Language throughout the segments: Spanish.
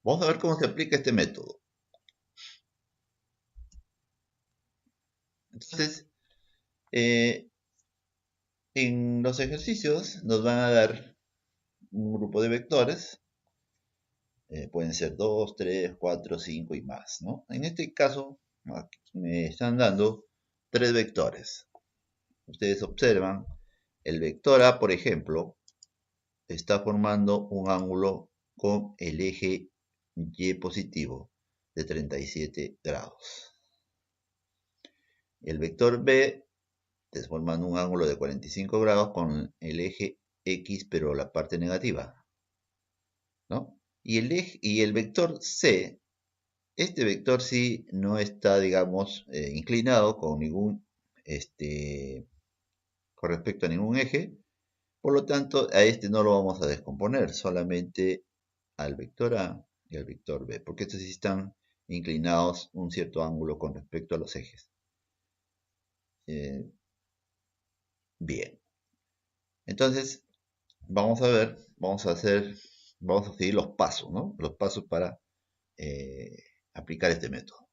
Vamos a ver cómo se aplica este método. Entonces, en los ejercicios nos van a dar un grupo de vectores. Pueden ser 2, 3, 4, 5 y más, ¿no? En este caso, aquí me están dando 3 vectores. Ustedes observan, el vector A, por ejemplo, está formando un ángulo con el eje Y positivo de 37 grados. El vector B está formando un ángulo de 45 grados con el eje X, pero la parte negativa, ¿no? Y el vector C, este vector sí no está, digamos, inclinado con con respecto a ningún eje. Por lo tanto, a este no lo vamos a descomponer, solamente al vector A y al vector B, porque estos sí están inclinados un cierto ángulo con respecto a los ejes. Bien, entonces vamos a ver, vamos a seguir los pasos, ¿no? Los pasos para aplicar este método.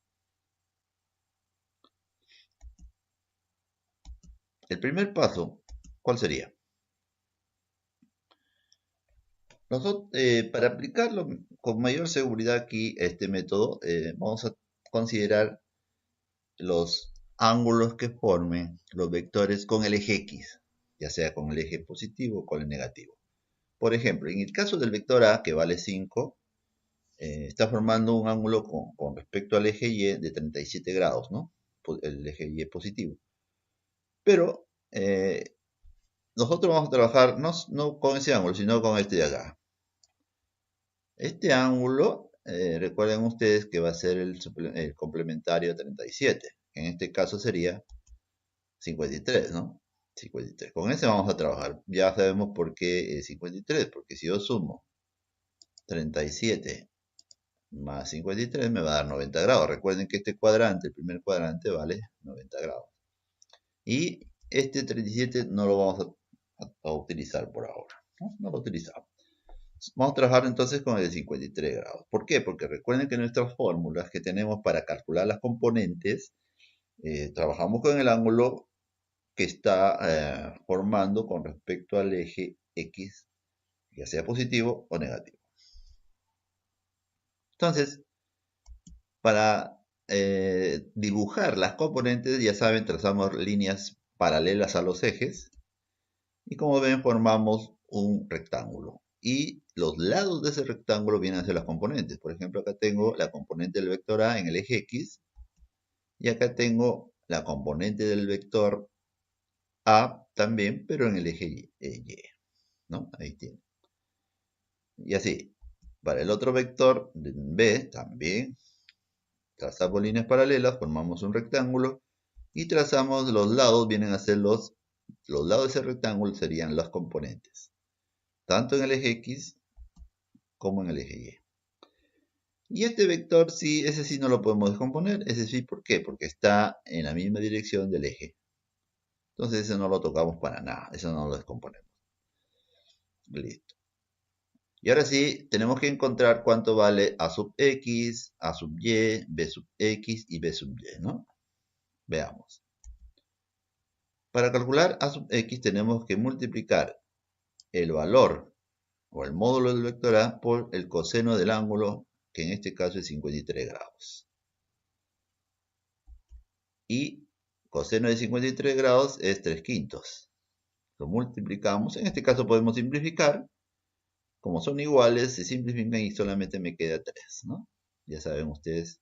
El primer paso, ¿cuál sería? Nosotros, para aplicarlo con mayor seguridad aquí, este método, vamos a considerar los ángulos que formen los vectores con el eje X, ya sea con el eje positivo o con el negativo. Por ejemplo, en el caso del vector A, que vale 5, está formando un ángulo con respecto al eje Y de 37 grados, ¿no? El eje Y positivo. Pero nosotros vamos a trabajar no con ese ángulo, sino con este de acá. Este ángulo, recuerden ustedes que va a ser el complementario a 37. En este caso sería 53, ¿no? 53. Con ese vamos a trabajar. Ya sabemos por qué 53, porque si yo sumo 37 más 53 me va a dar 90 grados. Recuerden que este cuadrante, el primer cuadrante, vale 90 grados. Y este 37 no lo vamos a utilizar por ahora. No lo utilizamos. Vamos a trabajar entonces con el de 53 grados. ¿Por qué? Porque recuerden que nuestras fórmulas que tenemos para calcular las componentes, trabajamos con el ángulo que está formando con respecto al eje X, ya sea positivo o negativo. Entonces, para dibujar las componentes, ya saben, trazamos líneas paralelas a los ejes y como ven formamos un rectángulo. Y los lados de ese rectángulo vienen a ser las componentes. Por ejemplo, acá tengo la componente del vector A en el eje X y acá tengo la componente del vector A también, pero en el eje Y, ¿no? Ahí tiene. Y así, para el otro vector B también trazamos líneas paralelas, formamos un rectángulo y trazamos los lados, vienen a ser los lados de ese rectángulo serían las componentes, tanto en el eje X como en el eje Y. Y este vector sí, ese sí no lo podemos descomponer, ese sí, ¿por qué? Porque está en la misma dirección del eje. Entonces ese no lo tocamos para nada, eso no lo descomponemos. Listo. Y ahora sí, tenemos que encontrar cuánto vale A sub X, A sub Y, B sub X y B sub Y, ¿no? Veamos. Para calcular A sub X tenemos que multiplicar el valor o el módulo del vector A por el coseno del ángulo, que en este caso es 53 grados. Y coseno de 53 grados es 3/5. Lo multiplicamos, en este caso podemos simplificar. Como son iguales, se simplifican y solamente me queda 3, ¿no? Ya saben ustedes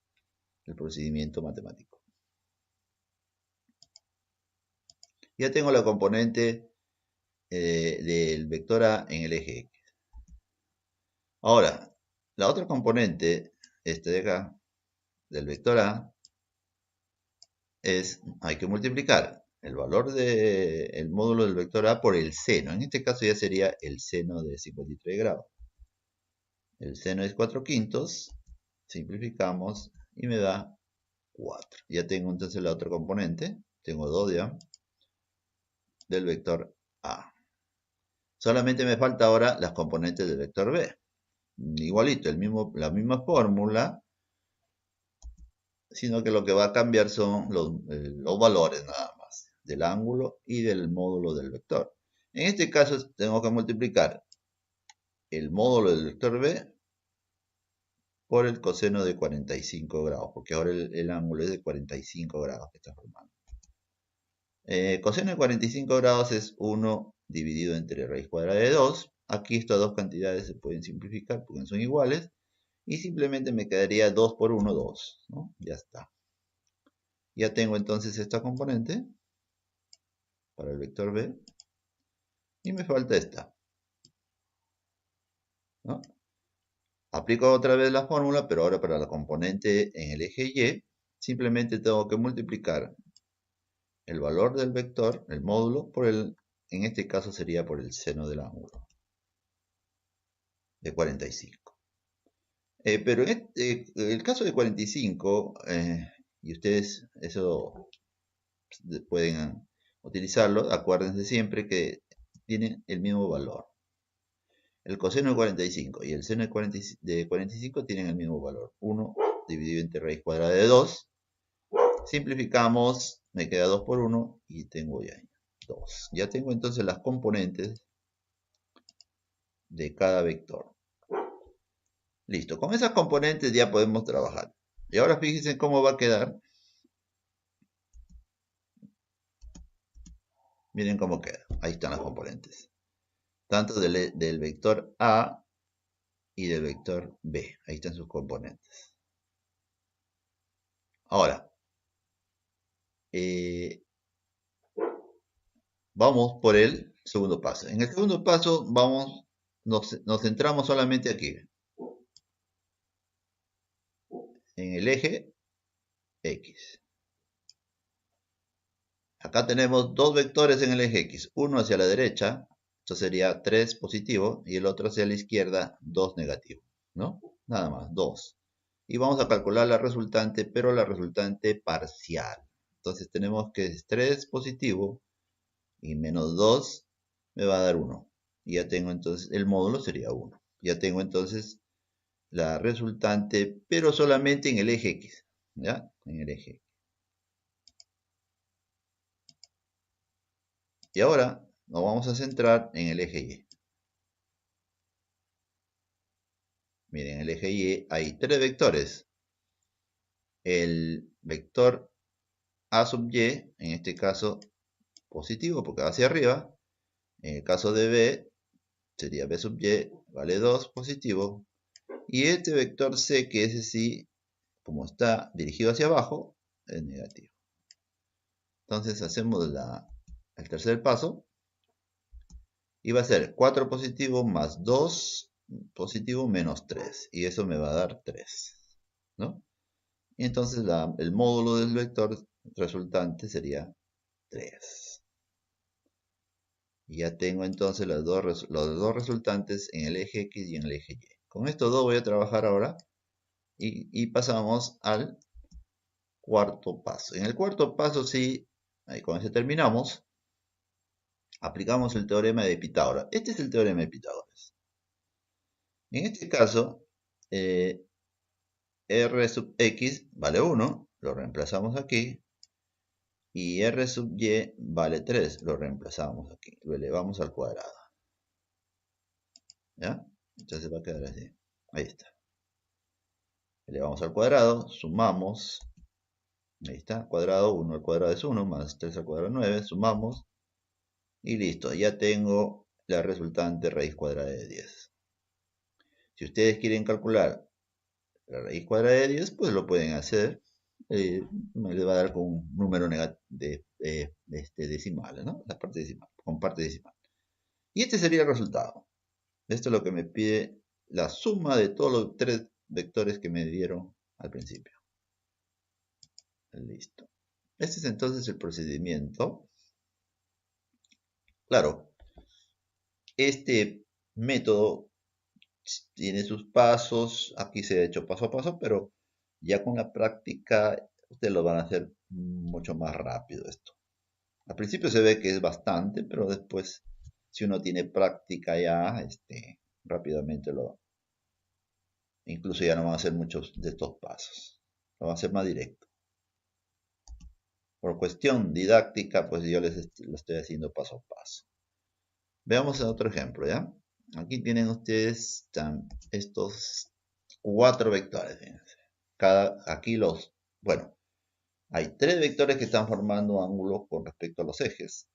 el procedimiento matemático. Ya tengo la componente del vector A en el eje X. Ahora, la otra componente, este de acá, del vector A, hay que multiplicar el valor del módulo del vector A por el seno. En este caso ya sería el seno de 53 grados. El seno es 4/5, simplificamos y me da 4. Ya tengo entonces la otra componente, tengo 2 ya, del vector A. Solamente me falta ahora las componentes del vector B. igualito, la misma fórmula, sino que lo que va a cambiar son los valores nada más, del ángulo y del módulo del vector. En este caso tengo que multiplicar el módulo del vector b por el coseno de 45 grados, porque ahora el ángulo es de 45 grados que está formando. Coseno de 45 grados es 1 dividido entre raíz cuadrada de 2. Aquí estas dos cantidades se pueden simplificar porque son iguales. Y simplemente me quedaría 2 por 1, 2, ¿no? Ya está. Ya tengo entonces esta componente para el vector b. Y me falta esta, ¿no? Aplico otra vez la fórmula, pero ahora para la componente en el eje y, simplemente tengo que multiplicar el valor del vector, el módulo, en este caso sería por el seno del ángulo de 45. Pero en el caso de 45, y ustedes eso pueden utilizarlo, acuérdense siempre que tienen el mismo valor. El coseno de 45 y el seno de 45 tienen el mismo valor. 1 dividido entre raíz cuadrada de 2. Simplificamos, me queda 2 por 1 y tengo ya 2. Ya tengo entonces las componentes de cada vector. Listo, con esas componentes ya podemos trabajar. Y ahora fíjense cómo va a quedar. Miren cómo queda. Ahí están las componentes. Tanto del vector A y del vector B. Ahí están sus componentes. Ahora, vamos por el segundo paso. En el segundo paso nos centramos solamente aquí. En el eje X. Acá tenemos dos vectores en el eje X. Uno hacia la derecha, esto sería 3 positivo, y el otro hacia la izquierda, 2 negativo, ¿no? Nada más, 2. Y vamos a calcular la resultante, pero la resultante parcial. Entonces tenemos que es 3 positivo y menos 2 me va a dar 1. Y ya tengo entonces, el módulo sería 1. Ya tengo entonces la resultante, pero solamente en el eje X, ¿ya? En el eje X. Y ahora nos vamos a centrar en el eje Y. Miren, en el eje Y hay tres vectores. El vector A sub Y, en este caso positivo porque va hacia arriba. En el caso de B, sería B sub Y, vale 2, positivo. Y este vector C, que ese sí, como está dirigido hacia abajo, es negativo. Entonces hacemos el tercer paso. Y va a ser 4 positivo más 2 positivo menos 3. Y eso me va a dar 3, ¿no? Y entonces el módulo del vector resultante sería 3. Y ya tengo entonces los dos resultantes en el eje X y en el eje Y. Con estos dos voy a trabajar ahora y pasamos al cuarto paso. En el cuarto paso, sí, ahí con ese terminamos, aplicamos el teorema de Pitágoras. Este es el teorema de Pitágoras. En este caso, R sub X vale 1, lo reemplazamos aquí. Y R sub Y vale 3, lo reemplazamos aquí, lo elevamos al cuadrado. ¿Ya? Entonces va a quedar así. Ahí está. Elevamos al cuadrado, sumamos. Ahí está, cuadrado, 1 al cuadrado es 1, más 3 al cuadrado es 9, sumamos. Y listo, ya tengo la resultante raíz cuadrada de 10. Si ustedes quieren calcular la raíz cuadrada de 10, pues lo pueden hacer. Me les va a dar con un número decimal, ¿no? La parte decimal, con parte decimal. Y este sería el resultado. Esto es lo que me pide la suma de todos los tres vectores que me dieron al principio. Listo. Este es entonces el procedimiento. Claro, este método tiene sus pasos. Aquí se ha hecho paso a paso, pero ya con la práctica ustedes lo van a hacer mucho más rápido esto. Al principio se ve que es bastante, pero después, si uno tiene práctica ya, rápidamente lo Incluso ya no van a hacer muchos de estos pasos. Lo van a hacer más directo. Por cuestión didáctica, pues yo lo estoy haciendo paso a paso. Veamos otro ejemplo, ¿ya? Aquí tienen ustedes estos 4 vectores, fíjense. Bueno, hay 3 vectores que están formando ángulos con respecto a los ejes.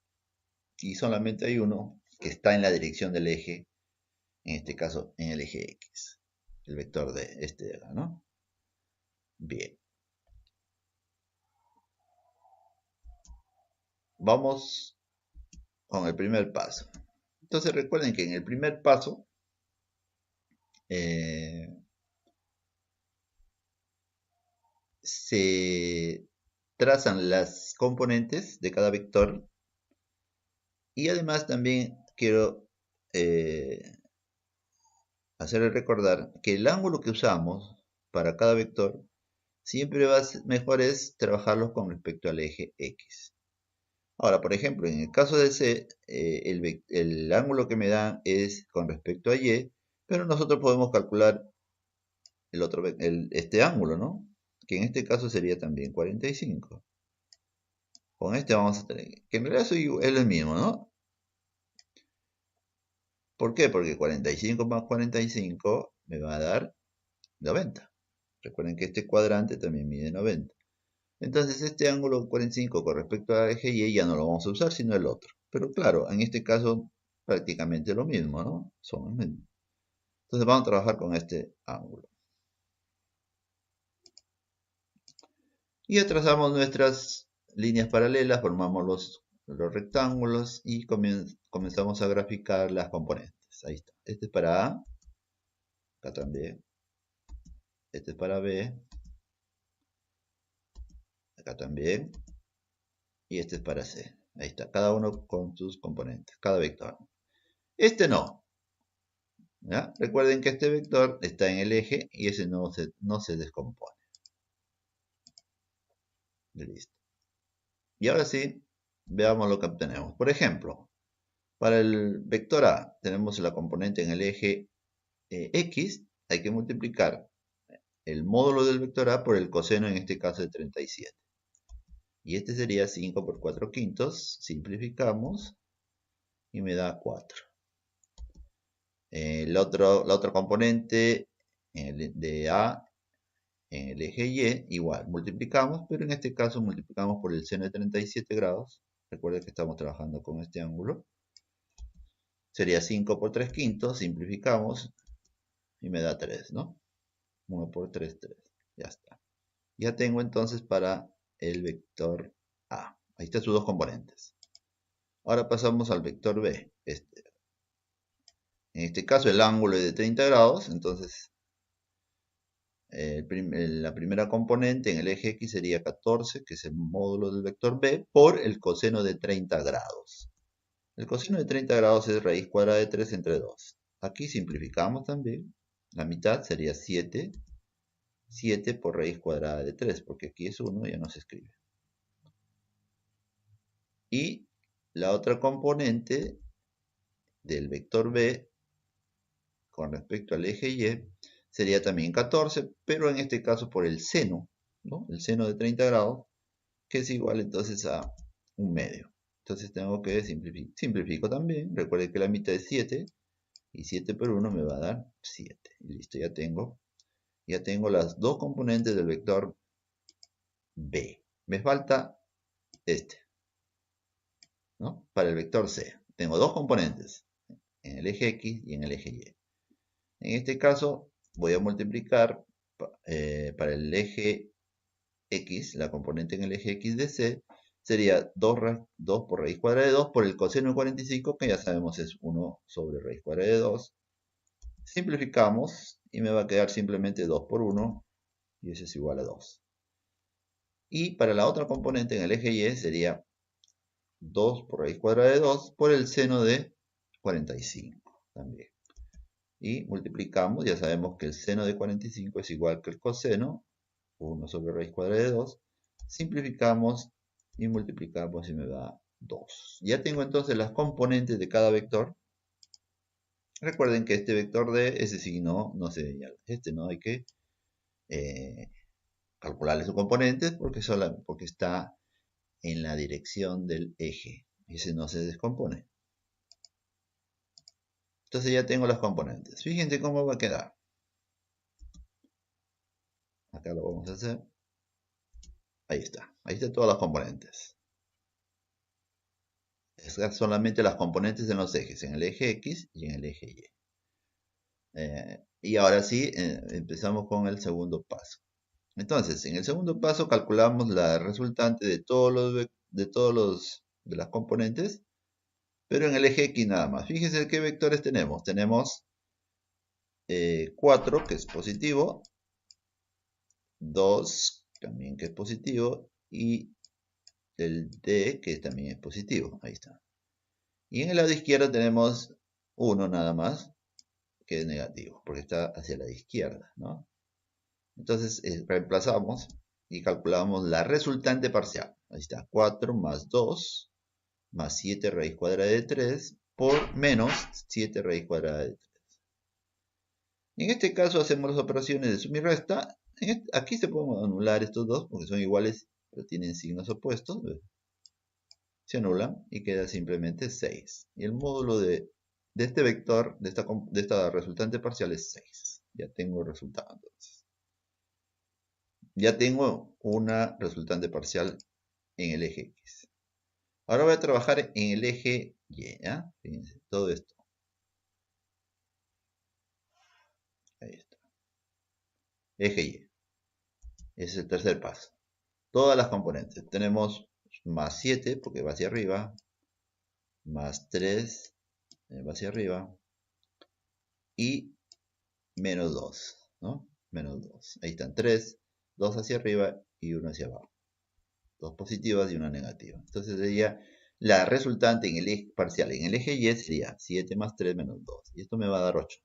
Y solamente hay uno que está en la dirección del eje, en este caso en el eje X. El vector de este de acá, ¿no? Bien. Vamos con el primer paso. Entonces recuerden que en el primer paso se trazan las componentes de cada vector y además también quiero hacerles recordar que el ángulo que usamos para cada vector siempre va a ser mejor es trabajarlos con respecto al eje X. Ahora, por ejemplo, en el caso de C, el ángulo que me dan es con respecto a Y, pero nosotros podemos calcular este ángulo, ¿no? Que en este caso sería también 45. Con este vamos a tener, que en realidad es el mismo, ¿no? ¿Por qué? Porque 45 más 45 me va a dar 90. Recuerden que este cuadrante también mide 90. Entonces este ángulo 45 con respecto al eje Y ya no lo vamos a usar, sino el otro. Pero claro, en este caso prácticamente lo mismo, ¿no? Son los mismos. Entonces vamos a trabajar con este ángulo. Y trazamos nuestras líneas paralelas, formamos los rectángulos y comenzamos a graficar las componentes. Ahí está. Este es para A, acá también. Este es para B, acá también. Y este es para C. Ahí está, cada uno con sus componentes, cada vector. Este no. ¿Ya? Recuerden que este vector está en el eje y ese no se descompone. Listo. Y ahora sí, veamos lo que obtenemos. Por ejemplo, para el vector A tenemos la componente en el eje X. Hay que multiplicar el módulo del vector A por el coseno, en este caso de 37. Y este sería 5 por 4 quintos. Simplificamos y me da 4. La otra componente de A en el eje Y, igual, multiplicamos, pero en este caso multiplicamos por el seno de 37 grados. Recuerden que estamos trabajando con este ángulo. Sería 5 por 3 quintos, simplificamos y me da 3, ¿no? 1 por 3, 3. Ya está. Ya tengo entonces para el vector A. Ahí están sus dos componentes. Ahora pasamos al vector B. En este caso el ángulo es de 30 grados, entonces la primera componente en el eje X sería 14, que es el módulo del vector B, por el coseno de 30 grados. El coseno de 30 grados es raíz cuadrada de 3 entre 2. Aquí simplificamos también. La mitad sería 7. 7 por raíz cuadrada de 3, porque aquí es 1, ya no se escribe. Y la otra componente del vector B con respecto al eje Y sería también 14, pero en este caso por el seno, ¿no? El seno de 30 grados, que es igual entonces a 1/2. Entonces tengo que simplifico también. Recuerden que la mitad es 7 y 7 por 1 me va a dar 7. Y listo, ya tengo las dos componentes del vector B. Me falta este, ¿no? Para el vector C. Tengo dos componentes, en el eje X y en el eje Y. En este caso voy a multiplicar para el eje X, la componente en el eje X de C, sería 2 por raíz cuadrada de 2 por el coseno de 45, que ya sabemos es 1 sobre raíz cuadrada de 2. Simplificamos y me va a quedar simplemente 2 por 1, y eso es igual a 2. Y para la otra componente en el eje Y sería 2 por raíz cuadrada de 2 por el seno de 45 también. Y multiplicamos, ya sabemos que el seno de 45 es igual que el coseno, 1 sobre raíz cuadrada de 2. Simplificamos y multiplicamos y me da 2. Ya tengo entonces las componentes de cada vector. Recuerden que este vector de ese signo no se señala. Este no hay que calcularle sus componentes porque está en la dirección del eje. Ese no se descompone. Entonces ya tengo las componentes. Fíjense cómo va a quedar. Acá lo vamos a hacer. Ahí está. Ahí están todas las componentes. Es solamente las componentes en los ejes, en el eje X y en el eje Y. Y ahora sí, empezamos con el segundo paso. Entonces, en el segundo paso calculamos la resultante de las componentes, pero en el eje X nada más. Fíjense qué vectores tenemos. Tenemos 4, que es positivo, 2, también que es positivo, y el D, que también es positivo. Ahí está. Y en el lado izquierdo tenemos 1 nada más, que es negativo, porque está hacia la izquierda, ¿no? Entonces reemplazamos y calculamos la resultante parcial. Ahí está, 4 más 2 más 7 raíz cuadrada de 3 por menos 7 raíz cuadrada de 3. En este caso hacemos las operaciones de suma y resta. Aquí se pueden anular estos dos porque son iguales, pero tienen signos opuestos. Se anulan y queda simplemente 6. Y el módulo de este vector, de esta resultante parcial es 6. Ya tengo el resultado entonces. Ya tengo una resultante parcial en el eje X. Ahora voy a trabajar en el eje Y. ¿Ya? Fíjense, todo esto. Ahí está. Eje Y. Ese es el tercer paso. Todas las componentes. Tenemos más 7 porque va hacia arriba. Más 3 va hacia arriba. Y menos 2. ¿No? Menos 2. Ahí están 3. 2 hacia arriba y 1 hacia abajo. Dos positivas y una negativa. Entonces sería la resultante en el eje parcial. En el eje Y sería 7 más 3 menos 2. Y esto me va a dar 8.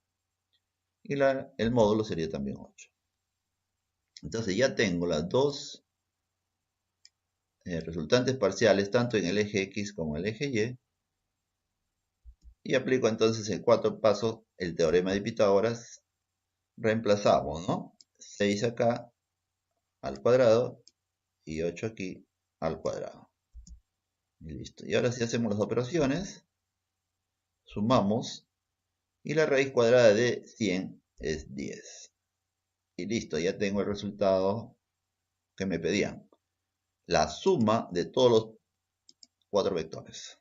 Y el módulo sería también 8. Entonces ya tengo las dos resultantes parciales, tanto en el eje X como en el eje Y. Y aplico entonces en 4 pasos el teorema de Pitágoras. Reemplazamos, ¿no? 6 acá al cuadrado y 8 aquí al cuadrado. Y listo. Y ahora sí hacemos las operaciones. Sumamos. Y la raíz cuadrada de 100 es 10. Y listo, ya tengo el resultado que me pedían. La suma de todos los 4 vectores.